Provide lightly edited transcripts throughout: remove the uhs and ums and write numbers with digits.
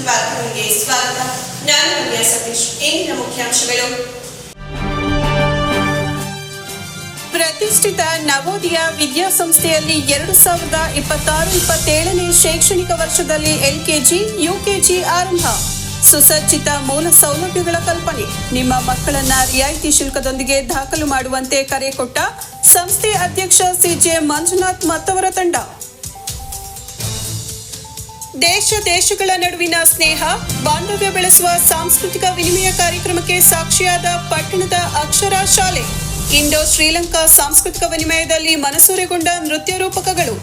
ವಾರ್ತೆಗಳಿಗೆ ಸ್ವಾಗತ. ನಾನು ರಮ್ಯಾ ಸತೀಶ್. ಇಂದಿನ ಮುಖ್ಯಾಂಶಗಳು: ಪ್ರತಿಷ್ಠಿತ ನವೋದಯ ವಿದ್ಯಾಸಂಸ್ಥೆಯಲ್ಲಿ 2026-27ನೇ ಶೈಕ್ಷಣಿಕ ವರ್ಷದಲ್ಲಿ ಎಲ್ಕೆಜಿ, ಯುಕೆಜಿ ಆರಂಭ. ಸುಸಜ್ಜಿತ ಮೂಲ ಸೌಲಭ್ಯಗಳ ಕಲ್ಪನೆ. ನಿಮ್ಮ ಮಕ್ಕಳನ್ನ ರಿಯಾಯಿತಿ ಶುಲ್ಕದೊಂದಿಗೆ ದಾಖಲು ಮಾಡುವಂತೆ ಕರೆ ಕೊಟ್ಟ ಸಂಸ್ಥೆ ಅಧ್ಯಕ್ಷ ಸಿಜೆ ಮಂಜುನಾಥ್ ಮತ್ತವರ ತಂಡ. ದೇಶಗಳ ನಡುವಿನ ಸ್ನೇಹ ಬಾಂಧವ್ಯ ಬೆಳೆಸುವ ಸಾಂಸ್ಕೃತಿಕ ವಿನಿಮಯ ಕಾರ್ಯಕ್ರಮಕ್ಕೆ ಸಾಕ್ಷಿಯಾದ ಪಟ್ಟಣದ ಅಕ್ಷರ ಶಾಲೆ. ಇಂಡೋ ಶ್ರೀಲಂಕಾ ಸಾಂಸ್ಕೃತಿಕ ವಿನಿಮಯದಲ್ಲಿ ಮನಸೂರೆಗೊಂಡ ನೃತ್ಯ ರೂಪಕಗಳು.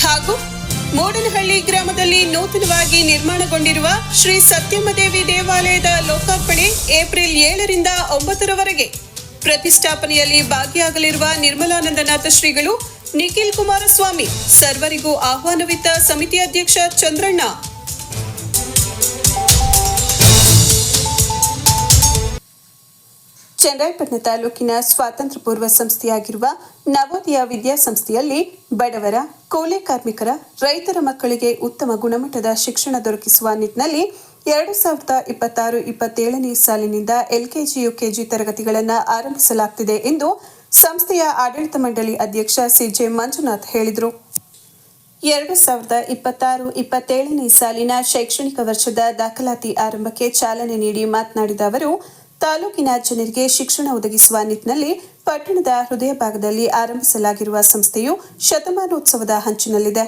ಹಾಗೂ ಮೂಡನಹಳ್ಳಿ ಗ್ರಾಮದಲ್ಲಿ ನೂತನವಾಗಿ ನಿರ್ಮಾಣಗೊಂಡಿರುವ ಶ್ರೀ ಸತ್ಯಮ್ಮದೇವಿ ದೇವಾಲಯದ ಲೋಕಾರ್ಪಣೆ ಏಪ್ರಿಲ್ 7ರಿಂದ 9ರವರೆಗೆ. ಪ್ರತಿಷ್ಠಾಪನೆಯಲ್ಲಿ ಭಾಗಿಯಾಗಲಿರುವ ನಿರ್ಮಲಾನಂದನಾಥ ಶ್ರೀಗಳು, ನಿಖಿಲ್ ಕುಮಾರಸ್ವಾಮಿ. ಸರ್ವರಿಗೂ ಆಹ್ವಾನವಿತ್ತ ಸಮಿತಿ ಅಧ್ಯಕ್ಷ ಚಂದ್ರಣ್ಣ. ಚನ್ನರಾಯಪಟ್ಟಣ ತಾಲೂಕಿನ ಸ್ವಾತಂತ್ರ್ಯ ಪೂರ್ವ ಸಂಸ್ಥೆಯಾಗಿರುವ ನವೋದಯ ವಿದ್ಯಾಸಂಸ್ಥೆಯಲ್ಲಿ ಬಡವರ, ಕೂಲಿ ಕಾರ್ಮಿಕರ, ರೈತರ ಮಕ್ಕಳಿಗೆ ಉತ್ತಮ ಗುಣಮಟ್ಟದ ಶಿಕ್ಷಣ ದೊರಕಿಸುವ ನಿಟ್ಟಿನಲ್ಲಿ 2026-27ನೇ ಸಾಲಿನಿಂದ ಎಲ್ಕೆಜಿ, ಯುಕೆಜಿ ತರಗತಿಗಳನ್ನು ಆರಂಭಿಸಲಾಗುತ್ತಿದೆ ಎಂದು ಸಂಸ್ಥೆಯ ಆಡಳಿತ ಮಂಡಳಿ ಅಧ್ಯಕ್ಷ ಸಿಜೆ ಮಂಜುನಾಥ್ ಹೇಳಿದರು. 2026-27ನೇ ಸಾಲಿನ ಶೈಕ್ಷಣಿಕ ವರ್ಷದ ದಾಖಲಾತಿ ಆರಂಭಕ್ಕೆ ಚಾಲನೆ ನೀಡಿ ಮಾತನಾಡಿದ ಅವರು, ತಾಲೂಕಿನ ಜನರಿಗೆ ಶಿಕ್ಷಣ ಒದಗಿಸುವ ನಿಟ್ಟಿನಲ್ಲಿ ಪಟ್ಟಣದ ಹೃದಯ ಭಾಗದಲ್ಲಿ ಆರಂಭಿಸಲಾಗಿರುವ ಸಂಸ್ಥೆಯು ಶತಮಾನೋತ್ಸವದ ಹಂಚಿನಲ್ಲಿದೆ.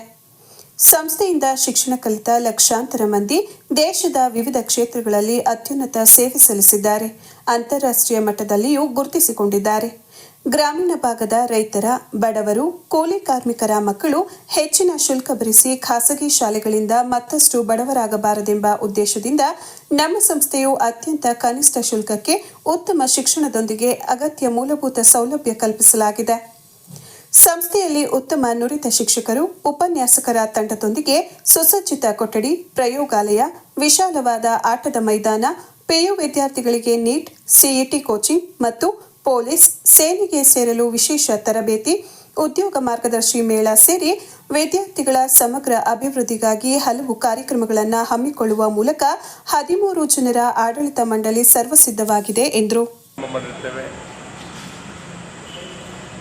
ಸಂಸ್ಥೆಯಿಂದ ಶಿಕ್ಷಣ ಕಲಿತ ಲಕ್ಷಾಂತರ ಮಂದಿ ದೇಶದ ವಿವಿಧ ಕ್ಷೇತ್ರಗಳಲ್ಲಿ ಅತ್ಯುನ್ನತ ಸೇವೆ ಸಲ್ಲಿಸಿದ್ದಾರೆ. ಅಂತಾರಾಷ್ಟ್ರೀಯ ಮಟ್ಟದಲ್ಲಿಯೂ ಗುರುತಿಸಿಕೊಂಡಿದ್ದಾರೆ. ಗ್ರಾಮೀಣ ಭಾಗದ ರೈತರ, ಬಡವರು, ಕೂಲಿ ಕಾರ್ಮಿಕರ ಮಕ್ಕಳು ಹೆಚ್ಚಿನ ಶುಲ್ಕ ಭರಿಸಿ ಖಾಸಗಿ ಶಾಲೆಗಳಿಂದ ಮತ್ತಷ್ಟು ಬಡವರಾಗಬಾರದೆಂಬ ಉದ್ದೇಶದಿಂದ ನಮ್ಮ ಸಂಸ್ಥೆಯು ಅತ್ಯಂತ ಕನಿಷ್ಠ ಶುಲ್ಕಕ್ಕೆ ಉತ್ತಮ ಶಿಕ್ಷಣದೊಂದಿಗೆ ಅಗತ್ಯ ಮೂಲಭೂತ ಸೌಲಭ್ಯ ಕಲ್ಪಿಸಲಾಗಿದೆ. ಸಂಸ್ಥೆಯಲ್ಲಿ ಉತ್ತಮ ನುರಿತ ಶಿಕ್ಷಕರು, ಉಪನ್ಯಾಸಕರ ತಂಡದೊಂದಿಗೆ ಸುಸಜ್ಜಿತ ಕೊಠಡಿ, ಪ್ರಯೋಗಾಲಯ, ವಿಶಾಲವಾದ ಆಟದ ಮೈದಾನ, ಪಿಯು ವಿದ್ಯಾರ್ಥಿಗಳಿಗೆ ನೀಟ್, ಸಿಇಟಿ ಕೋಚಿಂಗ್ ಮತ್ತು ಪೊಲೀಸ್, ಸೇನೆಗೆ ಸೇರಲು ವಿಶೇಷ ತರಬೇತಿ, ಉದ್ಯೋಗ ಮಾರ್ಗದರ್ಶಿ ಮೇಳ ಸೇರಿ ವಿದ್ಯಾರ್ಥಿಗಳ ಸಮಗ್ರ ಅಭಿವೃದ್ಧಿಗಾಗಿ ಹಲವು ಕಾರ್ಯಕ್ರಮಗಳನ್ನು ಹಮ್ಮಿಕೊಳ್ಳುವ ಮೂಲಕ 13 ಜನರ ಆಡಳಿತ ಮಂಡಳಿ ಸರ್ವಸಿದ್ಧವಾಗಿದೆ ಎಂದರು.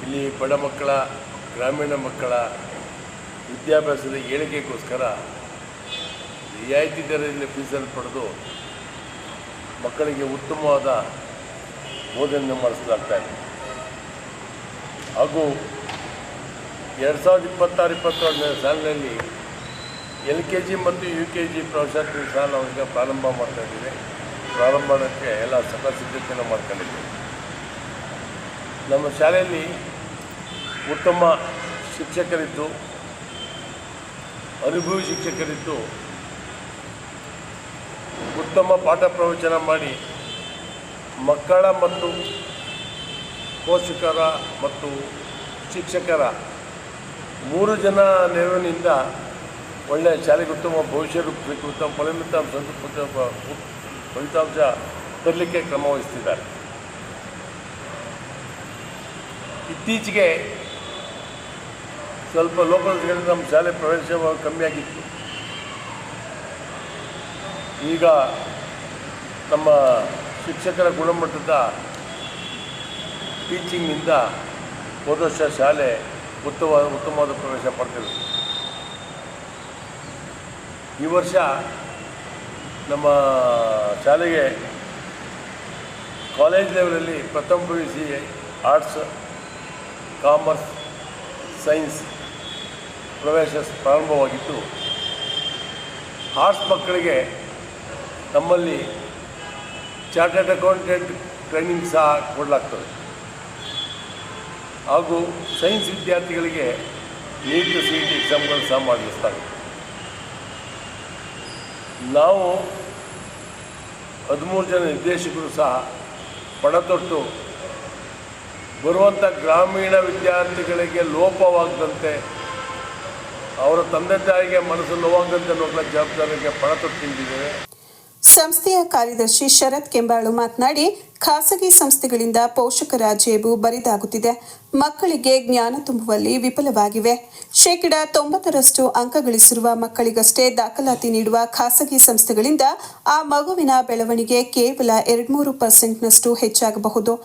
ಇಲ್ಲಿ ಬಡ ಮಕ್ಕಳ, ಗ್ರಾಮೀಣ ಮಕ್ಕಳ ವಿದ್ಯಾಭ್ಯಾಸದ ಏಳಿಗೆಗೋಸ್ಕರ ರಿಯಾಯಿತಿ ದರದಲ್ಲಿ ಫೀಸನ್ನು ಪಡೆದು ಮಕ್ಕಳಿಗೆ ಉತ್ತಮವಾದ ಬೋಧನೆ ಮಾಡಿಸಲಾಗ್ತಾ ಇದೆ. ಹಾಗೂ 2026-27ನೇ ಸಾಲಿನಲ್ಲಿ LKG ಮತ್ತು UKG ಪ್ರವೇಶಾತಿ ಸಹ ನಾವು ಈಗ ಪ್ರಾರಂಭ ಮಾಡ್ತಾಯಿದ್ದೀವಿ. ಪ್ರಾರಂಭ ಮಾಡೋಕ್ಕೆ ಎಲ್ಲ ಸಕಲ ಸಿದ್ಧತೆಯನ್ನು ಮಾಡ್ಕೊಂಡಿದ್ದೀವಿ. ನಮ್ಮ ಶಾಲೆಯಲ್ಲಿ ಉತ್ತಮ ಶಿಕ್ಷಕರಿದ್ದು, ಅನುಭವಿ ಶಿಕ್ಷಕರಿದ್ದು, ಉತ್ತಮ ಪಾಠ ಪ್ರವಚನ ಮಾಡಿ ಮಕ್ಕಳ ಮತ್ತು ಪೋಷಕರ ಮತ್ತು ಶಿಕ್ಷಕರ 3 ಜನ ನೆರವಿನಿಂದ ಒಳ್ಳೆಯ ಶಾಲೆಗೆ ಉತ್ತಮ ಭವಿಷ್ಯ ರೂಪಿಸಲಿಕ್ಕೆ, ಉತ್ತಮ ಫಲಿತಾಂಶ ತರಲಿಕ್ಕೆ ಕ್ರಮ ವಹಿಸ್ತಿದ್ದಾರೆ. ಇತ್ತೀಚೆಗೆ ಸ್ವಲ್ಪ ಲೋಕಲ್ಸ್ಗಳಿಂದ ನಮ್ಮ ಶಾಲೆ ಪ್ರವೇಶ ಕಮ್ಮಿಯಾಗಿತ್ತು. ಈಗ ನಮ್ಮ ಶಿಕ್ಷಕರ ಗುಣಮಟ್ಟದ ಟೀಚಿಂಗ್ನಿಂದ ಹೋದ ವರ್ಷ ಶಾಲೆ ಉತ್ತಮವಾದ ಪ್ರವೇಶ ಪಡೆದಿದೆ. ಈ ವರ್ಷ ನಮ್ಮ ಶಾಲೆಗೆ ಕಾಲೇಜ್ ಲೆವೆಲಲ್ಲಿ ಪ್ರಥಮ PUC ಆರ್ಟ್ಸ್, ಕಾಮರ್ಸ್, ಸೈನ್ಸ್ ಪ್ರವೇಶ ಪ್ರಾರಂಭವಾಗಿದ್ದು, ಆರ್ಟ್ಸ್ ಮಕ್ಕಳಿಗೆ ನಮ್ಮಲ್ಲಿ ಚಾರ್ಟರ್ಡ್ ಅಕೌಂಟೆಂಟ್ ಟ್ರೈನಿಂಗ್ ಸಹ ಕೊಡಲಾಗ್ತದೆ. ಹಾಗೂ ಸೈನ್ಸ್ ವಿದ್ಯಾರ್ಥಿಗಳಿಗೆ ನೀಟ್, CET ಎಕ್ಸಾಮ್ಗಳು ಸಹ ಮಾಡಿಸ್ತಾರೆ. ನಾವು 13 ಜನ ನಿರ್ದೇಶಕರು ಸಹ ಪಣತೊಟ್ಟು ಬರುವಂಥ ಗ್ರಾಮೀಣ ವಿದ್ಯಾರ್ಥಿಗಳಿಗೆ ಲೋಪವಾಗದಂತೆ, ಅವರ ತಂದೆ ತಾಯಿಗೆ ಮನಸ್ಸು ನೋವಾಗದಂತೆ ನೋಡಲ ಜವಾಬ್ದಾರಿಗೆ ಪಣತೊಟ್ಟಿದ್ದೇವೆ. ಸಂಸ್ಥೆಯ ಕಾರ್ಯದರ್ಶಿ ಶರತ್ ಕೆಂಬಾಳು ಮಾತನಾಡಿ, ಖಾಸಗಿ ಸಂಸ್ಥೆಗಳಿಂದ ಪೋಷಕರ ಜೇಬು ಬರಿದಾಗುತ್ತಿದೆ. ಮಕ್ಕಳಿಗೆ ಜ್ಞಾನ ತುಂಬುವಲ್ಲಿ ವಿಫಲವಾಗಿವೆ. 90% ಅಂಕ ಗಳಿಸಿರುವ ಮಕ್ಕಳಿಗಷ್ಟೇ ದಾಖಲಾತಿ ನೀಡುವ ಖಾಸಗಿ ಸಂಸ್ಥೆಗಳಿಂದ ಆ ಮಗುವಿನ ಬೆಳವಣಿಗೆ ಕೇವಲ 2-3% ಹೆಚ್ಚಾಗಬಹುದು.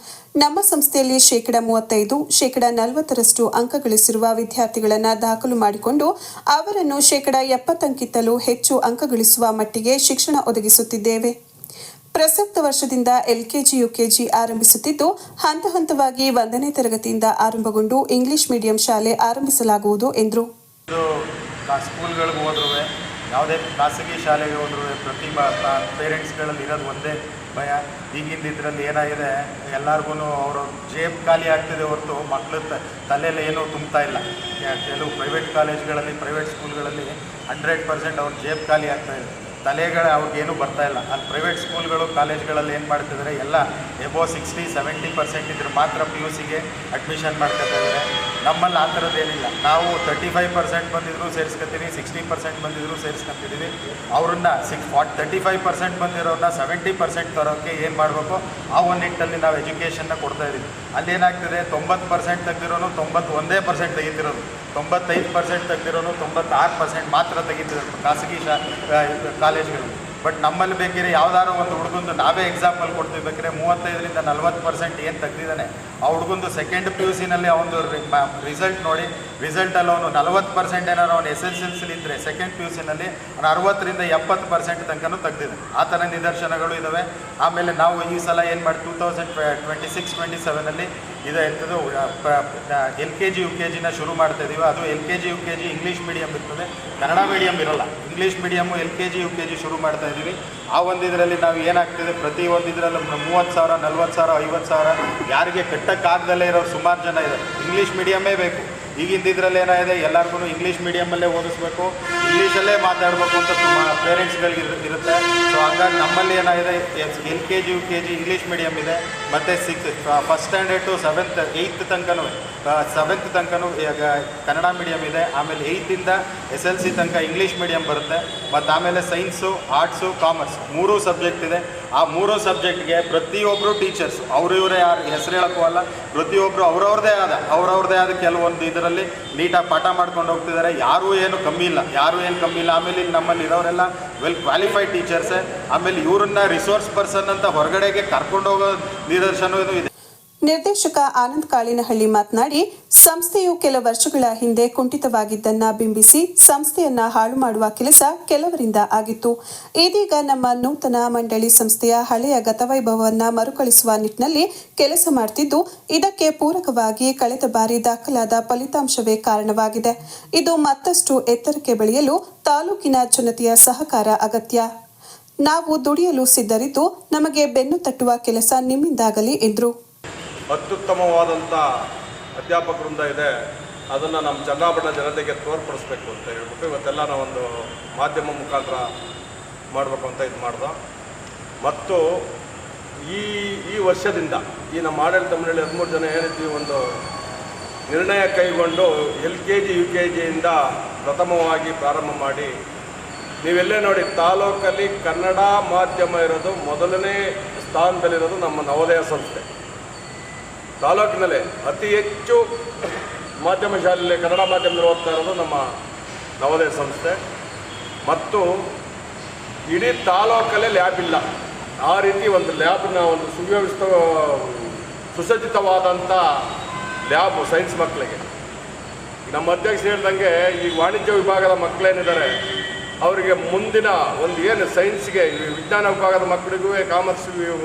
ನಮ್ಮ ಸಂಸ್ಥೆಯಲ್ಲಿ 35%, 40% ಅಂಕ ಗಳಿಸಿರುವ ವಿದ್ಯಾರ್ಥಿಗಳನ್ನು ದಾಖಲು ಮಾಡಿಕೊಂಡು ಅವರನ್ನು 70%ಕ್ಕಿಂತಲೂ ಹೆಚ್ಚು ಅಂಕ ಗಳಿಸುವ ಮಟ್ಟಿಗೆ ಶಿಕ್ಷಣ ಒದಗಿಸುತ್ತಿದ್ದೇವೆ. ಪ್ರಸಕ್ತ ವರ್ಷದಿಂದ ಎಲ್ಕೆಜಿ, ಯುಕೆಜಿ ಆರಂಭಿಸುತ್ತಿದ್ದು, ಹಂತ ಹಂತವಾಗಿ 1ನೇ ತರಗತಿಯಿಂದ ಆರಂಭಗೊಂಡು ಇಂಗ್ಲಿಷ್ ಮೀಡಿಯಂ ಶಾಲೆ ಆರಂಭಿಸಲಾಗುವುದು ಎಂದರು. ಸ್ಕೂಲ್ಗಳಿಗೆ ಹೋದ್ರೂ ಯಾವುದೇ ಖಾಸಗಿ ಶಾಲೆಗೆ ಹೋದ್ರೂ ಪ್ರತಿ ಪೇರೆಂಟ್ಸ್ಗಳಲ್ಲಿ ಇರೋದು ಒಂದೇ ಭಯ. ಈಗಿನ ಇದರಲ್ಲಿ ಏನಾಗಿದೆ, ಎಲ್ಲರಿಗೂ ಅವರು ಜೇಬ್ ಖಾಲಿ ಆಗ್ತಿದೆ ಹೊರತು ಮಕ್ಕಳ ತಲೆಯಲ್ಲಿ ಏನೂ ತುಂಬ್ತಾ ಇಲ್ಲ. ಕೆಲವು ಪ್ರೈವೇಟ್ ಕಾಲೇಜ್ಗಳಲ್ಲಿ, ಪ್ರೈವೇಟ್ ಸ್ಕೂಲ್ಗಳಲ್ಲಿ 100% ಅವ್ರ ಜೇಬ್ ಖಾಲಿ ಆಗ್ತಾಯಿದೆ, ತಲೆಗಳು ಅವ್ರಿಗೇನೂ ಬರ್ತಾ ಇಲ್ಲ. ಅಲ್ಲಿ ಪ್ರೈವೇಟ್ ಸ್ಕೂಲ್ಗಳು, ಕಾಲೇಜ್ಗಳಲ್ಲಿ ಏನು ಮಾಡ್ತಿದ್ದಾರೆ, ಎಲ್ಲ ಎಬೋ 60-70% ಇದ್ರೆ ಮಾತ್ರ PUCಗೆ ಅಡ್ಮಿಷನ್ ಮಾಡ್ಕೊತಿದ್ದಾರೆ. ನಮ್ಮಲ್ಲಿ ಆ ಥರದ್ದೇನಿಲ್ಲ. ನಾವು 35% ಬಂದಿದ್ರು ಸೇರಿಸ್ಕೊತೀವಿ, 60% ಬಂದಿದ್ರು ಸೇರಿಸ್ಕೊತಿದ್ದೀವಿ. ಅವ್ರನ್ನ 35% ಬಂದಿರೋರನ್ನ 70% ತರೋಕ್ಕೆ ಏನು ಮಾಡಬೇಕು, ಆ ಒಂದು ನಿಟ್ಟಲ್ಲಿ ನಾವು ಎಜುಕೇಷನ್ನ ಕೊಡ್ತಾಯಿದ್ದೀವಿ. ಅಲ್ಲೇನಾಗ್ತದೆ, 90% ತೆಗೆದಿರೋನು 91% ತೆಗಿತಿರೋದು, 95% ತೆಗೆದಿರೋನು 96% ಮಾತ್ರ ತೆಗಿತಿರೋದು ಖಾಸಗಿ ಕಾಲೇಜ್ಗಳು. ಬಟ್ ನಮ್ಮಲ್ಲಿ ಬೇಕಿದ್ರೆ ಯಾವ್ದಾದ್ರು ಒಂದು ಹುಡುಗಂದು ನಾವೇ ಎಕ್ಸಾಂಪಲ್ ಕೊಡ್ತೀವಿ. ಬೇಕಿದ್ರೆ 35-40% ಏನು ತೆಗೆದಿದ್ದಾನೆ, ಆ ಹುಡುಗಂದು ಸೆಕೆಂಡ್ PUCನಲ್ಲಿ ಅವನು ರಿಸಲ್ಟ್ ನೋಡಿ, ರಿಸಲ್ಟಲ್ಲಿ ಅವನು 40% ಏನಾರು ಅವನು SSLC ಇದ್ದರೆ ಸೆಕೆಂಡ್ PUCನಲ್ಲಿ 60-70% ತನಕನೂ ತೆಗೆದಿದೆ. ಆ ಥರ ನಿದರ್ಶನಗಳು ಇದ್ದಾವೆ. ಆಮೇಲೆ ನಾವು ಈ ಸಲ ಏನು ಮಾಡಿ 2026-27ನಲ್ಲಿ ಇದೆ ಎಂಥದ್ದು LKG, UKGನ ಶುರು ಮಾಡ್ತಾಯಿದ್ದೀವಿ. ಅದು LKG, UKG ಇಂಗ್ಲೀಷ್ ಮೀಡಿಯಮ್ ಇರ್ತದೆ, ಕನ್ನಡ ಮೀಡಿಯಮ್ ಇರೋಲ್ಲ. ಇಂಗ್ಲೀಷ್ ಮೀಡಿಯಮ್ಮು LKG, UKG ಶುರು ಮಾಡ್ತಾಯಿದ್ದೀವಿ. ಆ ಒಂದು ಇದರಲ್ಲಿ ನಾವು ಏನಾಗ್ತಿದೆ, ಪ್ರತಿ ಒಂದು ಇದರಲ್ಲಿ 30,000, 40,000, 50,000 ಯಾರಿಗೆ ಕಟ್ಟಕ್ಕಾಗ್ದಲ್ಲೇ ಇರೋರು ಸುಮಾರು ಜನ ಇದ್ದಾರೆ. ಇಂಗ್ಲೀಷ್ ಮೀಡಿಯಮ್ಮೇ ಬೇಕು. ಈಗಿನ ಇದರಲ್ಲಿ ಏನಾಗಿದೆ, ಎಲ್ಲರಿಗೂ ಇಂಗ್ಲೀಷ್ ಮೀಡಿಯಮಲ್ಲೇ ಓದಿಸ್ಬೇಕು, ಇಂಗ್ಲೀಷಲ್ಲೇ ಮಾತಾಡಬೇಕು ಅಂತ ಪೇರೆಂಟ್ಸ್ಗಳಿಗೆ ಇರುತ್ತೆ. ಸೊ ಹಾಗಾಗಿ ನಮ್ಮಲ್ಲಿ ಏನಾಗಿದೆ, LKG, UKG ಇಂಗ್ಲೀಷ್ ಮೀಡಿಯಮ್ ಇದೆ. ಮತ್ತು 1st standard to 7th 8th ತನಕನೂ 7th ತನಕನೂ ಕನ್ನಡ ಮೀಡಿಯಮ್ ಇದೆ. ಆಮೇಲೆ 8th SLC ತನಕ ಇಂಗ್ಲೀಷ್ ಮೀಡಿಯಮ್ ಬರುತ್ತೆ. ಮತ್ತು ಆಮೇಲೆ ಸೈನ್ಸು, ಆರ್ಟ್ಸು, ಕಾಮರ್ಸ್ 3 ಸಬ್ಜೆಕ್ಟ್ ಇದೆ. ಆ 3 ಸಬ್ಜೆಕ್ಟ್ಗೆ ಪ್ರತಿಯೊಬ್ಬರು ಟೀಚರ್ಸ್ ಇವರೇ ಯಾರು ಹೆಸರು ಹೇಳೋಕ್ಕೂ ಅಲ್ಲ, ಪ್ರತಿಯೊಬ್ಬರು ಅವ್ರವ್ರದ್ದೇ ಆದ ಕೆಲವೊಂದು ಇದರಲ್ಲಿ ನೀಟಾಗಿ ಪಾಠ ಮಾಡ್ಕೊಂಡು ಹೋಗ್ತಿದ್ದಾರೆ. ಯಾರೂ ಏನು ಕಮ್ಮಿ ಇಲ್ಲ. ಆಮೇಲೆ ಇಲ್ಲಿ ನಮ್ಮಲ್ಲಿ ಇರೋರೆಲ್ಲ ವೆಲ್ ಕ್ವಾಲಿಫೈಡ್ ಟೀಚರ್ಸೇ. ಆಮೇಲೆ ಇವ್ರನ್ನ ರಿಸೋರ್ಸ್ ಪರ್ಸನ್ ಅಂತ ಹೊರಗಡೆಗೆ ಕರ್ಕೊಂಡು ಹೋಗೋ ನಿದರ್ಶನವೂ ಇದೆ. ನಿರ್ದೇಶಕ ಆನಂದ್ ಕಾಳಿನಹಳ್ಳಿ ಮಾತನಾಡಿ, ಸಂಸ್ಥೆಯು ಕೆಲ ವರ್ಷಗಳ ಹಿಂದೆ ಕುಂಠಿತವಾಗಿದ್ದನ್ನ ಬಿಂಬಿಸಿ ಸಂಸ್ಥೆಯನ್ನ ಹಾಳು ಮಾಡುವ ಕೆಲಸ ಕೆಲವರಿಂದ ಆಗಿತ್ತು. ಇದೀಗ ನಮ್ಮ ನೂತನ ಮಂಡಳಿ ಸಂಸ್ಥೆಯ ಹಳೆಯ ಗತವೈಭವವನ್ನು ಮರುಕಳಿಸುವ ನಿಟ್ಟಿನಲ್ಲಿ ಕೆಲಸ ಮಾಡುತ್ತಿದ್ದು, ಇದಕ್ಕೆ ಪೂರಕವಾಗಿ ಕಳೆದ ಬಾರಿ ದಾಖಲಾದ ಫಲಿತಾಂಶವೇ ಕಾರಣವಾಗಿದೆ. ಇದು ಮತ್ತಷ್ಟು ಎತ್ತರಕ್ಕೆ ಬೆಳೆಯಲು ತಾಲೂಕಿನ ಜನತೆಯ ಸಹಕಾರ ಅಗತ್ಯ. ನಾವು ದುಡಿಯಲು ಸಿದ್ಧರಿದ್ದು, ನಮಗೆ ಬೆನ್ನು ತಟ್ಟುವ ಕೆಲಸ ನಿಮ್ಮಿಂದಾಗಲಿ ಎಂದರು. ಅತ್ಯುತ್ತಮವಾದಂಥ ಅಧ್ಯಾಪಕರಿಂದ ಇದೆ, ಅದನ್ನು ನಮ್ಮ ಚನ್ನಪಟ್ಟಣ ಜನತೆಗೆ ತೋರ್ಪಡಿಸ್ಬೇಕು ಅಂತ ಹೇಳ್ಬಿಟ್ಟು ಇವತ್ತೆಲ್ಲ ನಾವೊಂದು ಮಾಧ್ಯಮ ಮುಖಾಂತರ ಮಾಡಬೇಕು ಅಂತ ಇದು ಮಾಡ್ದೆ. ಮತ್ತು ಈ ವರ್ಷದಿಂದ ಈ ನಮ್ಮ ಆಡಳಿತ ಮಂಡಳಿ 13 ಜನ ಏನಿದ್ದೀವಿ ಒಂದು ನಿರ್ಣಯ ಕೈಗೊಂಡು LKG, UKGಯಿಂದ ಪ್ರಥಮವಾಗಿ ಪ್ರಾರಂಭ ಮಾಡಿ, ನೀವೆಲ್ಲೇ ನೋಡಿ ತಾಲೂಕಲ್ಲಿ ಕನ್ನಡ ಮಾಧ್ಯಮ ಇರೋದು ಮೊದಲನೇ ಸ್ಥಾನದಲ್ಲಿರೋದು ನಮ್ಮ ನವೋದಯ ಸಂಸ್ಥೆ. ತಾಲೂಕಿನಲ್ಲೇ ಅತಿ ಹೆಚ್ಚು ಮಾಧ್ಯಮ ಶಾಲೆಯಲ್ಲಿ ಕನ್ನಡ ಮಾಧ್ಯಮದಲ್ಲಿ ಓದ್ತಾ ಇರೋದು ನಮ್ಮ ನವೋದಯ ಸಂಸ್ಥೆ. ಮತ್ತು ಇಡೀ ತಾಲೂಕಲ್ಲೇ ಲ್ಯಾಬ್ ಇಲ್ಲ. ಆ ರೀತಿ ಒಂದು ಲ್ಯಾಬ್ನ ಒಂದು ಸುಸಜ್ಜಿತವಾದಂಥ ಲ್ಯಾಬ್ ಸೈನ್ಸ್ ಮಕ್ಕಳಿಗೆ. ನಮ್ಮ ಅಧ್ಯಕ್ಷರು ಹೇಳ್ದಂಗೆ ಈ ವಾಣಿಜ್ಯ ವಿಭಾಗದ ಮಕ್ಕಳೇನಿದ್ದಾರೆ ಅವರಿಗೆ ಮುಂದಿನ ಒಂದು ಏನು ಸೈನ್ಸ್ಗೆ ವಿಜ್ಞಾನ ವಿಭಾಗದ ಮಕ್ಕಳಿಗೂ, ಕಾಮರ್ಸ್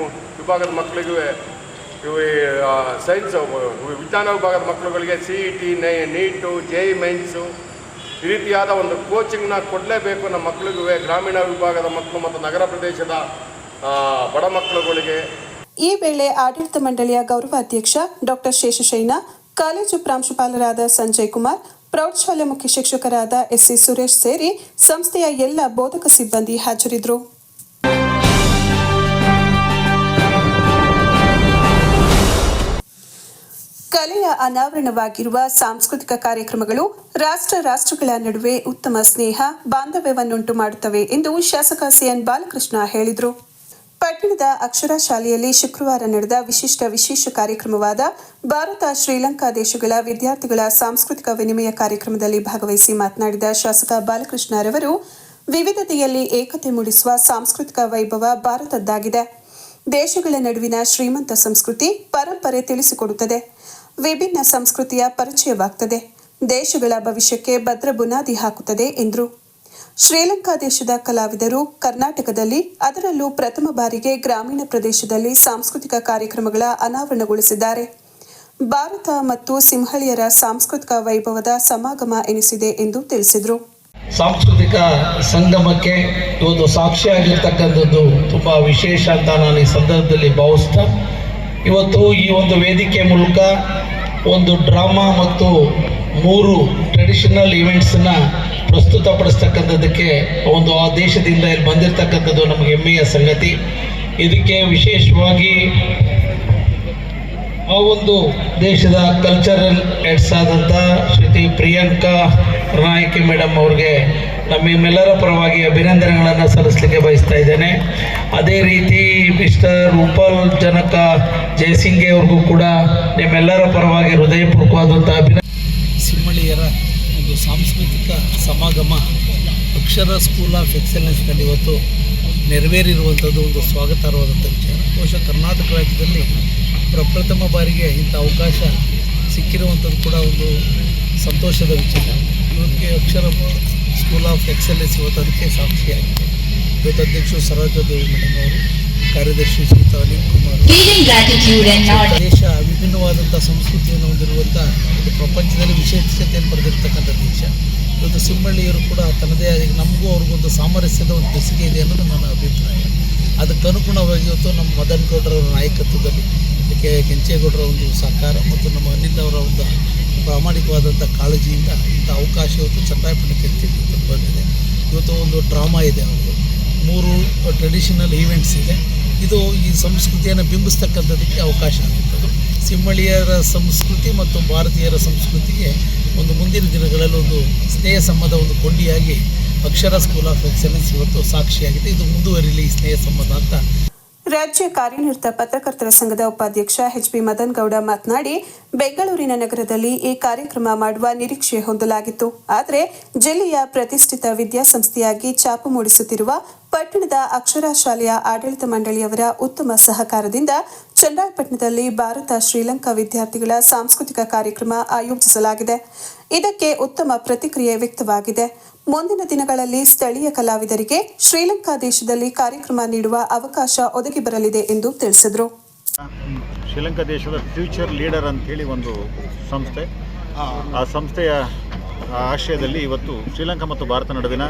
ವಿಭಾಗದ ಮಕ್ಕಳಿಗೂ, ಸೈನ್ಸ್ ವಿಜ್ಞಾನ ವಿಭಾಗದ ಮಕ್ಕಳುಗಳಿಗೆ CET, ನೀಟು, JEE ಮೈನ್ಸು ಈ ರೀತಿಯಾದ ಒಂದು ಕೋಚಿಂಗ್ನ ಕೊಡಲೇಬೇಕು ನಮ್ಮ ಮಕ್ಕಳಿಗೂ, ಗ್ರಾಮೀಣ ವಿಭಾಗದ ಮಕ್ಕಳು ಮತ್ತು ನಗರ ಪ್ರದೇಶದ ಬಡ ಮಕ್ಕಳುಗಳಿಗೆ. ಈ ವೇಳೆ ಆಡಳಿತ ಮಂಡಳಿಯ ಗೌರವಾಧ್ಯಕ್ಷ ಡಾಕ್ಟರ್ ಶೇಷಶೈನ, ಕಾಲೇಜು ಪ್ರಾಂಶುಪಾಲರಾದ ಸಂಜಯ್ ಕುಮಾರ್, ಪ್ರೌಢಶಾಲೆ ಮುಖ್ಯ ಶಿಕ್ಷಕರಾದ SC ಸುರೇಶ್ ಸೇರಿ ಸಂಸ್ಥೆಯ ಎಲ್ಲ ಬೋಧಕ ಸಿಬ್ಬಂದಿ ಹಾಜರಿದ್ದರು. ಕಲೆಯ ಅನಾವರಣವಾಗಿರುವ ಸಾಂಸ್ಕೃತಿಕ ಕಾರ್ಯಕ್ರಮಗಳು ರಾಷ್ಟ್ರಗಳ ನಡುವೆ ಉತ್ತಮ ಸ್ನೇಹ, ಬಾಂಧವ್ಯವನ್ನುಂಟು ಮಾಡುತ್ತವೆ ಎಂದು ಶಾಸಕ CN ಬಾಲಕೃಷ್ಣ ಹೇಳಿದರು. ಪಟ್ಟಣದ ಅಕ್ಷರ ಶಾಲೆಯಲ್ಲಿ ಶುಕ್ರವಾರ ನಡೆದ ವಿಶೇಷ ಕಾರ್ಯಕ್ರಮವಾದ ಭಾರತ ಶ್ರೀಲಂಕಾ ದೇಶಗಳ ವಿದ್ಯಾರ್ಥಿಗಳ ಸಾಂಸ್ಕೃತಿಕ ವಿನಿಮಯ ಕಾರ್ಯಕ್ರಮದಲ್ಲಿ ಭಾಗವಹಿಸಿ ಮಾತನಾಡಿದ ಶಾಸಕ ಬಾಲಕೃಷ್ಣರವರು ವಿವಿಧತೆಯಲ್ಲಿ ಏಕತೆ ಮೂಡಿಸುವ ಸಾಂಸ್ಕೃತಿಕ ವೈಭವ ಭಾರತದ್ದಾಗಿದೆ. ದೇಶಗಳ ನಡುವಿನ ಶ್ರೀಮಂತ ಸಂಸ್ಕೃತಿ ಪರಂಪರೆ ತಿಳಿಸಿಕೊಡುತ್ತದೆ. ವಿಭಿನ್ನ ಸಂಸ್ಕೃತಿಯ ಪರಿಚಯವಾಗುತ್ತದೆ. ದೇಶಗಳ ಭವಿಷ್ಯಕ್ಕೆ ಭದ್ರ ಬುನಾದಿ ಹಾಕುತ್ತದೆ ಎಂದರು. ಶ್ರೀಲಂಕಾ ದೇಶದ ಕಲಾವಿದರು ಕರ್ನಾಟಕದಲ್ಲಿ ಅದರಲ್ಲೂ ಪ್ರಥಮ ಬಾರಿಗೆ ಗ್ರಾಮೀಣ ಪ್ರದೇಶದಲ್ಲಿ ಸಾಂಸ್ಕೃತಿಕ ಕಾರ್ಯಕ್ರಮಗಳ ಅನಾವರಣಗೊಳಿಸಿದ್ದಾರೆ. ಭಾರತ ಮತ್ತು ಸಿಂಹಳಿಯರ ಸಾಂಸ್ಕೃತಿಕ ವೈಭವದ ಸಮಾಗಮ ಎನಿಸಿದೆ ಎಂದು ತಿಳಿಸಿದರು. ಸಾಂಸ್ಕೃತಿಕ ಸಂಗಮಕ್ಕೆ ಇವತ್ತು ಸಾಕ್ಷಿಯಾಗಿರ್ತಕ್ಕಂಥದ್ದು ತುಂಬ ವಿಶೇಷ ಅಂತ ನಾನು ಈ ಸಂದರ್ಭದಲ್ಲಿ ಭಾವಿಸ್ತಾ, ಇವತ್ತು ಈ ಒಂದು ವೇದಿಕೆ ಮೂಲಕ ಒಂದು ಡ್ರಾಮಾ ಮತ್ತು 3 ಟ್ರೆಡಿಷನಲ್ ಈವೆಂಟ್ಸನ್ನು ಪ್ರಸ್ತುತಪಡಿಸ್ತಕ್ಕಂಥದ್ದಕ್ಕೆ ಒಂದು ಆ ದೇಶದಿಂದ ಇಲ್ಲಿ ಬಂದಿರತಕ್ಕಂಥದ್ದು ನಮಗೆ ಹೆಮ್ಮೆಯ ಸಂಗತಿ. ಇದಕ್ಕೆ ವಿಶೇಷವಾಗಿ ಆ ಒಂದು ದೇಶದ ಕಲ್ಚರಲ್ ಹೆಡ್ಸ್ ಆದಂಥ ಶ್ರೀತಿ ಪ್ರಿಯಾಂಕಾ ನಾಯಕಿ ಮೇಡಮ್ ಅವ್ರಿಗೆ ನಮ್ಮೆಲ್ಲರ ಪರವಾಗಿ ಅಭಿನಂದನೆಗಳನ್ನು ಸಲ್ಲಿಸಲಿಕ್ಕೆ ಬಯಸ್ತಾ ಇದ್ದೇನೆ. ಅದೇ ರೀತಿ ಮಿಸ್ಟರ್ ರೂಪಲ್ ಜನಕ ಜಯಸಿಂಗೆ ಅವ್ರಿಗೂ ಕೂಡ ನಿಮ್ಮೆಲ್ಲರ ಪರವಾಗಿ ಹೃದಯಪೂರ್ವಕವಾದಂಥ ಸಿಂಹಳಿಯರ ಒಂದು ಸಾಂಸ್ಕೃತಿಕ ಸಮಾಗಮ ಅಕ್ಷರ ಸ್ಕೂಲ್ ಆಫ್ ಎಕ್ಸಲೆನ್ಸ್ನಲ್ಲಿ ಇವತ್ತು ನೆರವೇರಿರುವಂಥದ್ದು ಒಂದು ಸ್ವಾಗತಾರ್ಹವಾದಂಥ ವಿಚಾರ. ಬಹುಶಃ ಕರ್ನಾಟಕ ರಾಜ್ಯದಲ್ಲಿ ಪ್ರಪ್ರಥಮ ಬಾರಿಗೆ ಇಂಥ ಅವಕಾಶ ಸಿಕ್ಕಿರುವಂಥದ್ದು ಕೂಡ ಒಂದು ಸಂತೋಷದ ವಿಚಾರ. ಇವತ್ತಿಗೆ ಅಕ್ಷರ ಸ್ಕೂಲ್ ಆಫ್ ಎಕ್ಸಲೆನ್ಸ್ ಇವತ್ತು ಅದಕ್ಕೆ ಸಾಕ್ಷಿಯಾಗಿದೆ. ಇವತ್ತು ಅಧ್ಯಕ್ಷರು ಸರೋಜಾದೇವಿ ಮೇಡಮ್ ಅವರು, ಕಾರ್ಯದರ್ಶಿ ಶ್ರೀಯುತ ಅನಿಲ್ ಕುಮಾರ್. ದೇಶ ವಿಭಿನ್ನವಾದಂಥ ಸಂಸ್ಕೃತಿಯನ್ನು ಹೊಂದಿರುವಂಥ ಒಂದು ಪ್ರಪಂಚದಲ್ಲಿ ವಿಶೇಷತೆಯನ್ನು ಪಡೆದಿರ್ತಕ್ಕಂಥ ದೇಶ. ಇವತ್ತು ಸಿಂಹಳ್ಳಿಯರು ಕೂಡ ತನ್ನದೇ ಆದ ನಮಗೂ ಅವ್ರಿಗೊಂದು ಸಾಮರಸ್ಯದ ಒಂದು ಬೆಸಿಗೆ ಇದೆ ಅನ್ನೋದು ನನ್ನ ಅಭಿಪ್ರಾಯ. ಅದಕ್ಕನುಗುಣವಾಗಿ ಇವತ್ತು ನಮ್ಮ ಮದನ್ ಗೌಡರ ನಾಯಕತ್ವದಲ್ಲಿ ಕೆಂಚೇಗೌಡರ ಒಂದು ಸಹಕಾರ ಮತ್ತು ನಮ್ಮ ಅನಿಲ್ ಅವರ ಒಂದು ಪ್ರಾಮಾಣಿಕವಾದಂಥ ಕಾಳಜಿಯಿಂದ ಇಂಥ ಅವಕಾಶ ಇವತ್ತು ಚನ್ನರಾಯಪಟ್ಟಣಕ್ಕೆ ಬಂದಿದೆ. ಇವತ್ತು ಒಂದು ಡ್ರಾಮಾ ಇದೆ, ಅವರು 3 ಟ್ರೆಡಿಷನಲ್ ಈವೆಂಟ್ಸ್ ಇದೆ. ಇದು ಈ ಸಂಸ್ಕೃತಿಯನ್ನು ಬಿಂಬಿಸ್ತಕ್ಕಂಥದ್ದಕ್ಕೆ ಅವಕಾಶ ಆಗುತ್ತದೆ. ಸಿಂಹಳಿಯರ ಸಂಸ್ಕೃತಿ ಮತ್ತು ಭಾರತೀಯರ ಸಂಸ್ಕೃತಿಗೆ ಒಂದು ಮುಂದಿನ ದಿನಗಳಲ್ಲಿ ಒಂದು ಸ್ನೇಹ ಸಂಬಂಧ ಒಂದು ಕೊಂಡಿಯಾಗಿ ಅಕ್ಷರ ಸ್ಕೂಲ್ ಆಫ್ ಎಕ್ಸಲೆನ್ಸ್ ಇವತ್ತು ಸಾಕ್ಷಿಯಾಗಿದೆ. ಇದು ಮುಂದುವರಿಲಿ ಈ ಸ್ನೇಹ ಸಂಬಂಧ ಅಂತ ರಾಜ್ಯ ಕಾರ್ಯನಿರತ ಪತ್ರಕರ್ತರ ಸಂಘದ ಉಪಾಧ್ಯಕ್ಷ ಎಚ್.ಬಿ. ಮದನ್ ಗೌಡ ಮಾತನಾಡಿ, ಬೆಂಗಳೂರಿನ ನಗರದಲ್ಲಿ ಈ ಕಾರ್ಯಕ್ರಮ ಮಾಡುವ ನಿರೀಕ್ಷೆ ಹೊಂದಲಾಗಿತ್ತು. ಆದರೆ ಜಿಲ್ಲೆಯ ಪ್ರತಿಷ್ಠಿತ ವಿದ್ಯಾಸಂಸ್ಥೆಯಾಗಿ ಛಾಪು ಮೂಡಿಸುತ್ತಿರುವ ಪಟ್ಟಣದ ಅಕ್ಷರ ಶಾಲೆಯ ಆಡಳಿತ ಮಂಡಳಿಯವರ ಉತ್ತಮ ಸಹಕಾರದಿಂದ ಚನ್ನರಾಯಪಟ್ಟಣದಲ್ಲಿ ಭಾರತ ಶ್ರೀಲಂಕಾ ವಿದ್ಯಾರ್ಥಿಗಳ ಸಾಂಸ್ಕೃತಿಕ ಕಾರ್ಯಕ್ರಮ ಆಯೋಜಿಸಲಾಗಿದೆ. ಇದಕ್ಕೆ ಉತ್ತಮ ಪ್ರತಿಕ್ರಿಯೆ ವ್ಯಕ್ತವಾಗಿದೆ. ಮುಂದಿನ ದಿನಗಳಲ್ಲಿ ಸ್ಥಳೀಯ ಕಲಾವಿದರಿಗೆ ಶ್ರೀಲಂಕಾ ದೇಶದಲ್ಲಿ ಕಾರ್ಯಕ್ರಮ ನೀಡುವ ಅವಕಾಶ ಒದಗಿ ಬರಲಿದೆ ಎಂದು ತಿಳಿಸಿದರು. ಶ್ರೀಲಂಕಾ ದೇಶದ ಫ್ಯೂಚರ್ ಲೀಡರ್ ಅಂತೇಳಿ ಒಂದು ಸಂಸ್ಥೆ, ಆ ಸಂಸ್ಥೆಯ ಆಶ್ರಯದಲ್ಲಿ ಇವತ್ತು ಶ್ರೀಲಂಕಾ ಮತ್ತು ಭಾರತ ನಡುವಿನ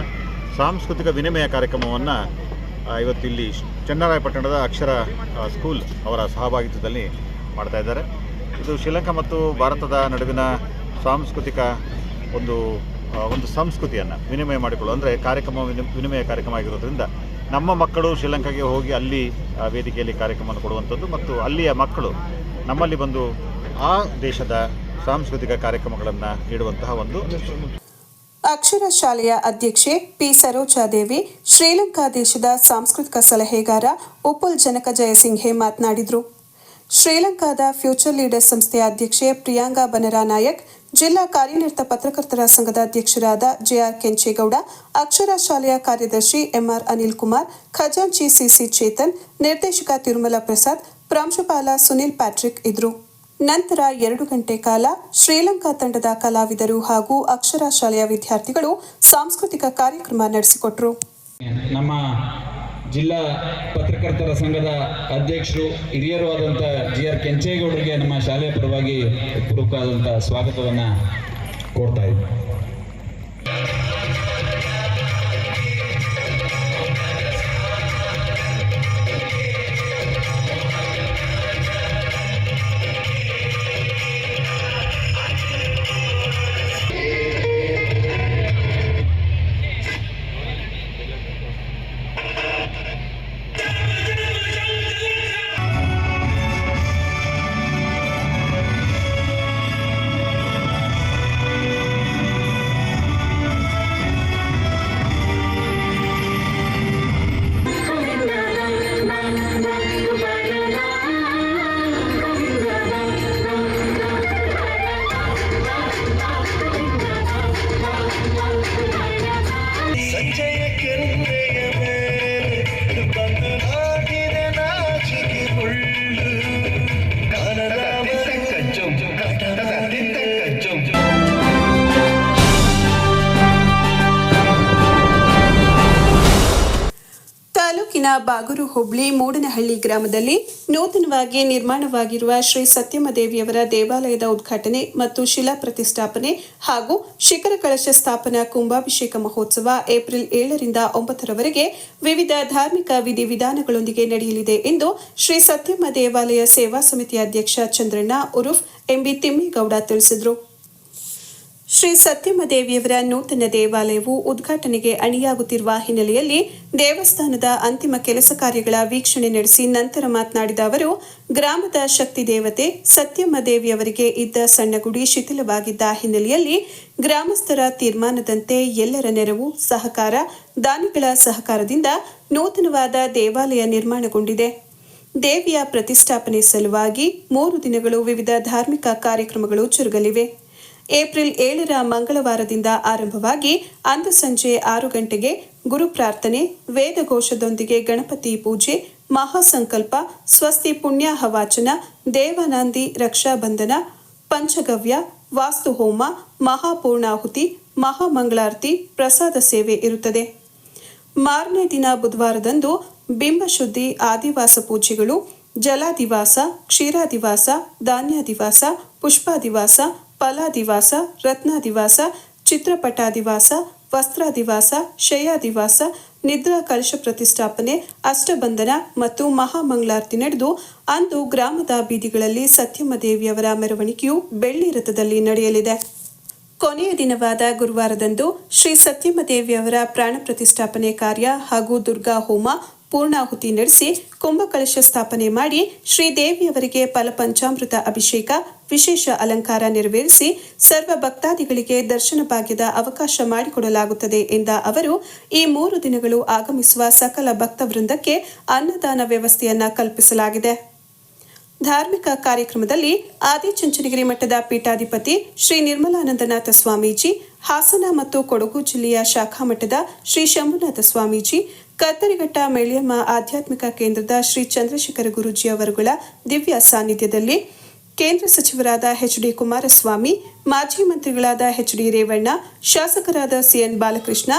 ಸಾಂಸ್ಕೃತಿಕ ವಿನಿಮಯ ಕಾರ್ಯಕ್ರಮವನ್ನು ಇವತ್ತು ಇಲ್ಲಿ ಚನ್ನರಾಯಪಟ್ಟಣದ ಅಕ್ಷರ ಸ್ಕೂಲ್ ಅವರ ಸಹಭಾಗಿತ್ವದಲ್ಲಿ ಮಾಡ್ತಾ ಇದ್ದಾರೆ. ಇದು ಶ್ರೀಲಂಕಾ ಮತ್ತು ಭಾರತದ ನಡುವಿನ ಸಾಂಸ್ಕೃತಿಕ ಒಂದು ಸಂಸ್ಕೃತಿಯನ್ನು ವಿನಿಮಯ ಮಾಡಿಕೊಳ್ಳುವ, ಅಂದರೆ ವಿನಿಮಯ ಕಾರ್ಯಕ್ರಮ ಆಗಿರೋದ್ರಿಂದ ನಮ್ಮ ಮಕ್ಕಳು ಶ್ರೀಲಂಕಾಗೆ ಹೋಗಿ ಅಲ್ಲಿ ವೇದಿಕೆಯಲ್ಲಿ ಕಾರ್ಯಕ್ರಮವನ್ನು ಕೊಡುವಂಥದ್ದು ಮತ್ತು ಅಲ್ಲಿಯ ಮಕ್ಕಳು ನಮ್ಮಲ್ಲಿ ಬಂದು ಆ ದೇಶದ ಸಾಂಸ್ಕೃತಿಕ ಕಾರ್ಯಕ್ರಮಗಳನ್ನು ನೀಡುವಂತಹ ಒಂದು ಅಕ್ಷರ ಶಾಲೆಯ ಅಧ್ಯಕ್ಷೆ ಪಿ ಸರೋಜಾದೇವಿ, ಶ್ರೀಲಂಕಾ ದೇಶದ ಸಾಂಸ್ಕೃತಿಕ ಸಲಹೆಗಾರ ಉಪುಲ್ ಜನಕ ಜಯಸಿಂಘೆ ಮಾತನಾಡಿದರು. ಶ್ರೀಲಂಕಾದ ಫ್ಯೂಚರ್ ಲೀಡರ್ ಸಂಸ್ಥೆಯ ಅಧ್ಯಕ್ಷೆ ಪ್ರಿಯಾಂಕಾ ಬನರಾನಾಯಕ್, ಜಿಲ್ಲಾ ಕಾರ್ಯನಿರತ ಪತ್ರಕರ್ತರ ಸಂಘದ ಅಧ್ಯಕ್ಷರಾದ ಜೆಆರ್ ಕೆಂಚೇಗೌಡ, ಅಕ್ಷರ ಶಾಲೆಯ ಕಾರ್ಯದರ್ಶಿ ಎಂಆರ್ ಅನಿಲ್ ಕುಮಾರ್, ಖಜಾಂಚಿ ಸಿಸಿ ಚೇತನ್, ನಿರ್ದೇಶಕ ತಿರುಮಲ ಪ್ರಸಾದ್, ಪ್ರಾಂಶುಪಾಲ ಸುನಿಲ್ ಪ್ಯಾಟ್ರಿಕ್ ಇದ್ರು. ನಂತರ 2 ಗಂಟೆ ಕಾಲ ಶ್ರೀಲಂಕಾ ತಂಡದ ಕಲಾವಿದರು ಹಾಗೂ ಅಕ್ಷರ ಶಾಲೆಯ ವಿದ್ಯಾರ್ಥಿಗಳು ಸಾಂಸ್ಕೃತಿಕ ಕಾರ್ಯಕ್ರಮ ನಡೆಸಿಕೊಟ್ಟರು. ನಮ್ಮ ಜಿಲ್ಲಾ ಪತ್ರಕರ್ತರ ಸಂಘದ ಅಧ್ಯಕ್ಷರು ಹಿರಿಯರು ಆದಂಥ ಜಿ.ಆರ್. ಕೆಂಚೇಗೌಡರಿಗೆ ನಮ್ಮ ಶಾಲೆಯ ಪರವಾಗಿ ಪೂರ್ವಕವಾದಂಥ ಸ್ವಾಗತವನ್ನು ಕೋರ್ತಾ ಇದ್ದೀವಿ. ವಿಜಯ ಕೆನ್ನೆಯ ಮೇಲೆ ಬಂದು ನಾಟಿದೆ ನಾಚಿಕೆ ಮುಳ್ಳು ಕನ್ನಡ ತಾಲೂಕಿನ ಬಾಗೂರು ಹೋಬಳಿ ಮೂಡನಹಳ್ಳಿ ಗ್ರಾಮದಲ್ಲಿ ನೂತನವಾಗಿ ನಿರ್ಮಾಣವಾಗಿರುವ ಶ್ರೀ ಸತ್ಯಮದೇವಿಯವರ ದೇವಾಲಯದ ಉದ್ಘಾಟನೆ ಮತ್ತು ಶಿಲಾ ಪ್ರತಿಷ್ಠಾಪನೆ ಹಾಗೂ ಶಿಖರ ಕಳಶ ಸ್ಥಾಪನಾ ಕುಂಭಾಭಿಷೇಕ ಮಹೋತ್ಸವ ಏಪ್ರಿಲ್ 7ರಿಂದ 9ರವರೆಗೆ ವಿವಿಧ ಧಾರ್ಮಿಕ ವಿಧಿವಿಧಾನಗಳೊಂದಿಗೆ ನಡೆಯಲಿದೆ ಎಂದು ಶ್ರೀ ಸತ್ಯಮ್ಮ ದೇವಾಲಯ ಸೇವಾ ಸಮಿತಿ ಅಧ್ಯಕ್ಷ ಚಂದ್ರಣ್ಣ ಉರುಫ್ ಎಂಬಿ ತಿಮ್ಮೇಗೌಡ ತಿಳಿಸಿದರು. ಶ್ರೀ ಸತ್ಯಮದೇವಿಯವರ ನೂತನ ದೇವಾಲಯವು ಉದ್ಘಾಟನೆಗೆ ಅಣಿಯಾಗುತ್ತಿರುವ ಹಿನ್ನೆಲೆಯಲ್ಲಿ ದೇವಸ್ಥಾನದ ಅಂತಿಮ ಕೆಲಸ ಕಾರ್ಯಗಳ ವೀಕ್ಷಣೆ ನಡೆಸಿ ನಂತರ ಮಾತನಾಡಿದ ಅವರು, ಗ್ರಾಮದ ಶಕ್ತಿ ದೇವತೆ ಸತ್ಯಮದೇವಿಯವರಿಗೆ ಇದ್ದ ಸಣ್ಣ ಗುಡಿ ಶಿಥಿಲವಾಗಿದ್ದ ಹಿನ್ನೆಲೆಯಲ್ಲಿ ಗ್ರಾಮಸ್ಥರ ತೀರ್ಮಾನದಂತೆ ಎಲ್ಲರ ನೆರವು ಸಹಕಾರ ದಾನಿಗಳ ಸಹಕಾರದಿಂದ ನೂತನವಾದ ದೇವಾಲಯ ನಿರ್ಮಾಣಗೊಂಡಿದೆ. ದೇವಿಯ ಪ್ರತಿಷ್ಠಾಪನೆ ಸಲುವಾಗಿ 3 ದಿನಗಳು ವಿವಿಧ ಧಾರ್ಮಿಕ ಕಾರ್ಯಕ್ರಮಗಳು ಜರುಗಲಿವೆ. ಏಪ್ರಿಲ್ 7ರ ಮಂಗಳವಾರದಿಂದ ಆರಂಭವಾಗಿ ಅಂದು ಸಂಜೆ 6 ಗಂಟೆಗೆ ಗುರು ಪ್ರಾರ್ಥನೆ, ವೇದಘೋಷದೊಂದಿಗೆ ಗಣಪತಿ ಪೂಜೆ, ಮಹಾಸಂಕಲ್ಪ, ಸ್ವಸ್ತಿ ಪುಣ್ಯಾಹ ವಾಚನ, ದೇವನಾಂದಿ ರಕ್ಷಾಬಂಧನ, ಪಂಚಗವ್ಯ, ವಾಸ್ತುಹೋಮ, ಮಹಾಪೂರ್ಣಾಹುತಿ, ಮಹಾಮಂಗಳಾರತಿ, ಪ್ರಸಾದ ಸೇವೆ ಇರುತ್ತದೆ. ಮಾರನೇ ದಿನ ಬುಧವಾರದಂದು ಬಿಂಬಶುದ್ಧಿ, ಆದಿವಾಸ ಪೂಜೆಗಳು, ಜಲಾದಿವಾಸ, ಕ್ಷೀರಾದಿವಾಸ, ಧಾನ್ಯಾದಿವಾಸ, ಪುಷ್ಪಾದಿವಾಸ, ಫಲಾದಿವಾಸ, ರತ್ನಾದಿವಾಸ, ಚಿತ್ರಪಟಾದಿವಾಸ, ವಸ್ತ್ರಾದಿವಾಸ, ಶಯಾದಿವಾಸ, ನಿದ್ರಾ ಕಲಶ ಪ್ರತಿಷ್ಠಾಪನೆ, ಅಷ್ಟಬಂಧನ ಮತ್ತು ಮಹಾಮಂಗಳಾರತಿ ನಡೆದು ಅಂದು ಗ್ರಾಮದ ಬೀದಿಗಳಲ್ಲಿ ಸತ್ಯಮದೇವಿಯವರ ಮೆರವಣಿಗೆಯು ಬೆಳ್ಳಿ ರಥದಲ್ಲಿ ನಡೆಯಲಿದೆ. ಕೊನೆಯ ದಿನವಾದ ಗುರುವಾರದಂದು ಶ್ರೀ ಸತ್ಯಮದೇವಿಯವರ ಪ್ರಾಣ ಪ್ರತಿಷ್ಠಾಪನೆ ಕಾರ್ಯ ಹಾಗೂ ದುರ್ಗಾ ಹೋಮ ಪೂರ್ಣಾಹುತಿ ನಡೆಸಿ ಕುಂಭಕಳಶ ಸ್ಥಾಪನೆ ಮಾಡಿ ಶ್ರೀದೇವಿಯವರಿಗೆ ಫಲಪಂಚಾಮೃತ ಅಭಿಷೇಕ, ವಿಶೇಷ ಅಲಂಕಾರ ನೆರವೇರಿಸಿ ಸರ್ವ ಭಕ್ತಾದಿಗಳಿಗೆ ದರ್ಶನ ಭಾಗ್ಯದ ಅವಕಾಶ ಮಾಡಿಕೊಡಲಾಗುತ್ತದೆ ಎಂದ ಅವರು, ಈ 3 ದಿನಗಳು ಆಗಮಿಸುವ ಸಕಲ ಭಕ್ತವೃಂದಕ್ಕೆ ಅನ್ನದಾನ ವ್ಯವಸ್ಥೆಯನ್ನ ಕಲ್ಪಿಸಲಾಗಿದೆ. ಧಾರ್ಮಿಕ ಕಾರ್ಯಕ್ರಮದಲ್ಲಿ ಆದಿಚುಂಚನಗಿರಿ ಮಠದ ಪೀಠಾಧಿಪತಿ ಶ್ರೀ ನಿರ್ಮಲಾನಂದನಾಥ ಸ್ವಾಮೀಜಿ, ಹಾಸನ ಮತ್ತು ಕೊಡಗು ಜಿಲ್ಲೆಯ ಶಾಖಾ ಮಠದ ಶ್ರೀ ಶಂಭುನಾಥ ಸ್ವಾಮೀಜಿ, ಕತ್ತರಿಘಟ್ಟ ಮೇಳಿಯಮ್ಮ ಆಧ್ಯಾತ್ಮಿಕ ಕೇಂದ್ರದ ಶ್ರೀ ಚಂದ್ರಶೇಖರ ಗುರೂಜಿ ಅವರುಗಳ ದಿವ್ಯ ಸಾನ್ನಿಧ್ಯದಲ್ಲಿ ಕೇಂದ್ರ ಸಚಿವರಾದ ಎಚ್.ಡಿ. ಕುಮಾರಸ್ವಾಮಿ, ಮಾಜಿ ಮಂತ್ರಿಗಳಾದ ಎಚ್.ಡಿ. ರೇವಣ್ಣ, ಶಾಸಕರಾದ ಸಿಎನ್ ಬಾಲಕೃಷ್ಣ,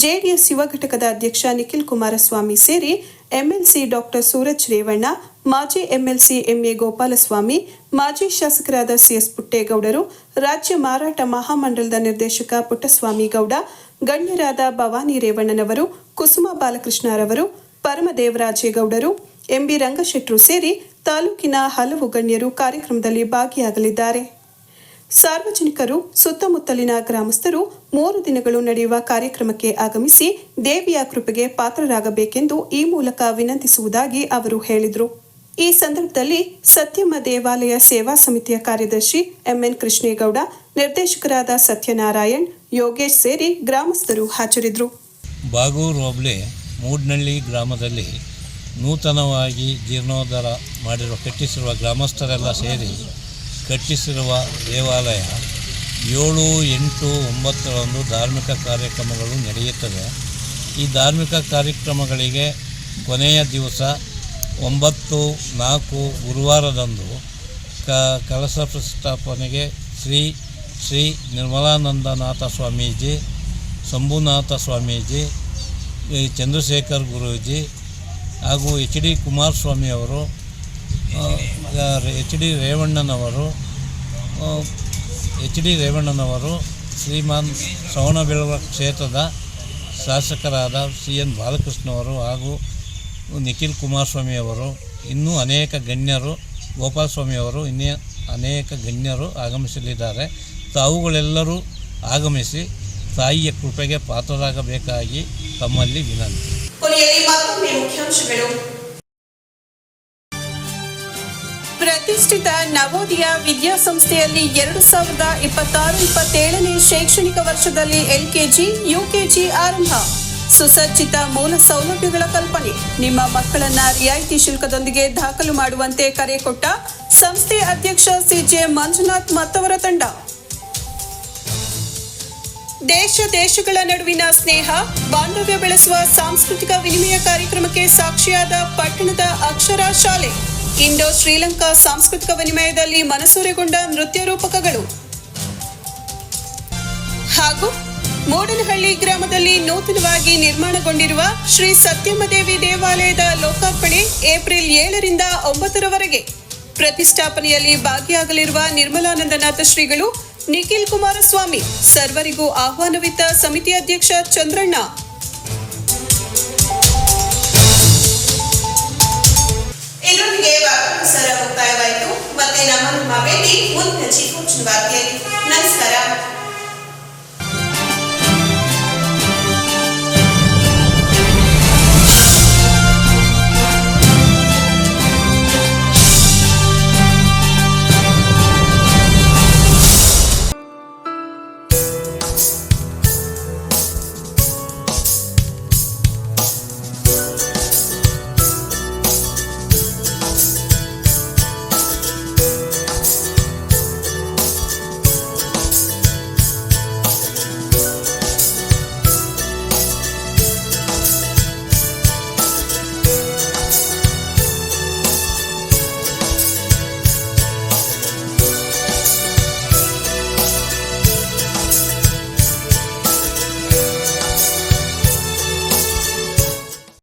ಜೆಡಿಎಸ್ ಯುವ ಘಟಕದ ಅಧ್ಯಕ್ಷ ನಿಖಿಲ್ ಕುಮಾರಸ್ವಾಮಿ ಸೇರಿ ಎಂಎಲ್ಸಿ ಡಾಕ್ಟರ್ ಸೂರಜ್ ರೇವಣ್ಣ, ಮಾಜಿ ಎಂಎಲ್ಸಿ ಎಂಎ ಗೋಪಾಲಸ್ವಾಮಿ, ಮಾಜಿ ಶಾಸಕರಾದ ಸಿಎಸ್ ಪುಟ್ಟೇಗೌಡರು, ರಾಜ್ಯ ಮಾರಾಟ ಮಹಾಮಂಡಲದ ನಿರ್ದೇಶಕ ಪುಟ್ಟಸ್ವಾಮಿ ಗೌಡ, ಗಣ್ಯರಾದ ಭವಾನಿ ರೇವಣ್ಣನವರು, ಕುಸುಮ ಬಾಲಕೃಷ್ಣರವರು, ಪರಮದೇವರಾಜೇಗೌಡರು, ಎಂಬಿ ರಂಗಶೆಟ್ರು ಸೇರಿ ತಾಲೂಕಿನ ಹಲವು ಗಣ್ಯರು ಕಾರ್ಯಕ್ರಮದಲ್ಲಿ ಭಾಗಿಯಾಗಲಿದ್ದಾರೆ. ಸಾರ್ವಜನಿಕರು, ಸುತ್ತಮುತ್ತಲಿನ ಗ್ರಾಮಸ್ಥರು 3 ದಿನಗಳು ನಡೆಯುವ ಕಾರ್ಯಕ್ರಮಕ್ಕೆ ಆಗಮಿಸಿ ದೇವಿಯ ಕೃಪೆಗೆ ಪಾತ್ರರಾಗಬೇಕೆಂದು ಈ ಮೂಲಕ ವಿನಂತಿಸುವುದಾಗಿ ಅವರು ಹೇಳಿದರು. ಈ ಸಂದರ್ಭದಲ್ಲಿ ಸತ್ಯಮ್ಮ ದೇವಾಲಯ ಸೇವಾ ಸಮಿತಿಯ ಕಾರ್ಯದರ್ಶಿ ಎಂಎನ್ ಕೃಷ್ಣೇಗೌಡ, ನಿರ್ದೇಶಕರಾದ ಸತ್ಯನಾರಾಯಣ್, ಯೋಗೇಶ್ ಸೇರಿ ಗ್ರಾಮಸ್ಥರು ಹಾಜರಿದ್ದರು. ಬಾಗೂರು ಹೋಬಳಿ ಮೂಡನಹಳ್ಳಿ ಗ್ರಾಮದಲ್ಲಿ ನೂತನವಾಗಿ ಜೀರ್ಣೋದ್ಧಾರ ಕಟ್ಟಿಸಿರುವ ಗ್ರಾಮಸ್ಥರೆಲ್ಲ ಸೇರಿ ಕಟ್ಟಿಸಿರುವ ದೇವಾಲಯ 7, 8, 9ರಂದು ಧಾರ್ಮಿಕ ಕಾರ್ಯಕ್ರಮಗಳು ನಡೆಯುತ್ತದೆ. ಈ ಧಾರ್ಮಿಕ ಕಾರ್ಯಕ್ರಮಗಳಿಗೆ ಕೊನೆಯ ದಿವಸ 9/4 ಗುರುವಾರದಂದು ಕಲಶ ಪ್ರತಿಷ್ಠಾಪನೆಗೆ ಶ್ರೀ ನಿರ್ಮಲಾನಂದನಾಥ ಸ್ವಾಮೀಜಿ, ಶಂಭುನಾಥ ಸ್ವಾಮೀಜಿ, ಚಂದ್ರಶೇಖರ್ ಗುರೂಜಿ ಹಾಗೂ ಎಚ್.ಡಿ. ಕುಮಾರಸ್ವಾಮಿಯವರು, ಎಚ್.ಡಿ. ರೇವಣ್ಣನವರು, ಶ್ರೀಮಾನ್ ಶ್ರವಣಬೆಳಗೊಳ ಕ್ಷೇತ್ರದ ಶಾಸಕರಾದ ಸಿಎನ್ ಬಾಲಕೃಷ್ಣವರು ಹಾಗೂ ನಿಖಿಲ್ ಕುಮಾರಸ್ವಾಮಿಯವರು, ಇನ್ನೂ ಅನೇಕ ಗಣ್ಯರು, ಗೋಪಾಲಸ್ವಾಮಿಯವರು, ಇನ್ನೇ ಅನೇಕ ಗಣ್ಯರು ಆಗಮಿಸಲಿದ್ದಾರೆ. ತಾವುಗಳೆಲ್ಲರೂ ಆಗಮಿಸಿ ತಾಯಿಯ ಕೃಪೆಗೆ ಪಾತ್ರರಾಗಬೇಕಾಗಿ ತಮ್ಮಲ್ಲಿ ವಿನಂತಿ. ಪ್ರತಿಷ್ಠಿತ ನವೋದಯ ವಿದ್ಯಾಸಂಸ್ಥೆಯಲ್ಲಿ 2026-27ನೇ ಶೈಕ್ಷಣಿಕ ವರ್ಷದಲ್ಲಿ ಎಲ್ಕೆಜಿ, ಯುಕೆಜಿ ಆರಂಭ. ಸುಸಜ್ಜಿತ ಮೂಲ ಸೌಲಭ್ಯಗಳ ಕಲ್ಪನೆ. ನಿಮ್ಮ ಮಕ್ಕಳನ್ನ ರಿಯಾಯಿತಿ ಶುಲ್ಕದೊಂದಿಗೆ ದಾಖಲು ಮಾಡುವಂತೆ ಕರೆ ಕೊಟ್ಟ ಸಂಸ್ಥೆ ಅಧ್ಯಕ್ಷ ಸಿಜೆ ಮಂಜುನಾಥ್ ಮತ್ತವರ ತಂಡ. ದೇಶಗಳ ನಡುವಿನ ಸ್ನೇಹ ಬಾಂಧವ್ಯ ಬೆಳೆಸುವ ಸಾಂಸ್ಕೃತಿಕ ವಿನಿಮಯ ಕಾರ್ಯಕ್ರಮಕ್ಕೆ ಸಾಕ್ಷಿಯಾದ ಪಟ್ಟಣದ ಅಕ್ಷರ ಶಾಲೆ. ಇಂಡೋ ಶ್ರೀಲಂಕಾ ಸಾಂಸ್ಕೃತಿಕ ವಿನಿಮಯದಲ್ಲಿ ಮನಸೂರೆಗೊಂಡ ನೃತ್ಯ ರೂಪಕಗಳು ಹಾಗೂ ಮೂಡನಹಳ್ಳಿ ಗ್ರಾಮದಲ್ಲಿ ನೂತನವಾಗಿ ನಿರ್ಮಾಣಗೊಂಡಿರುವ ಶ್ರೀ ಸತ್ಯಮ್ಮದೇವಿ ದೇವಾಲಯದ ಲೋಕಾರ್ಪಣೆ ಏಪ್ರಿಲ್ 7ರಿಂದ 9ರವರೆಗೆ. ಪ್ರತಿಷ್ಠಾಪನೆಯಲ್ಲಿ ಭಾಗಿಯಾಗಲಿರುವ ನಿರ್ಮಲಾನಂದನಾಥ ಶ್ರೀಗಳು, ನಿಖಿಲ್ ಕುಮಾರಸ್ವಾಮಿ, ಸರ್ವರಿಗೂ ಆಹ್ವಾನವಿತ್ತ ಸಮಿತಿ ಅಧ್ಯಕ್ಷ ಚಂದ್ರಣ್ಣ. ಇದರೊಂದಿಗೆ ವಾರ್ತಾ ಮುಕ್ತಾಯವಾಯಿತು. ಮತ್ತೆ ನಮ್ಮ ಭೇಟಿ ಮುಂದಿನ ಚೀಫ್ ವಾರ್ತೆಯಲ್ಲಿ. ನಮಸ್ಕಾರ.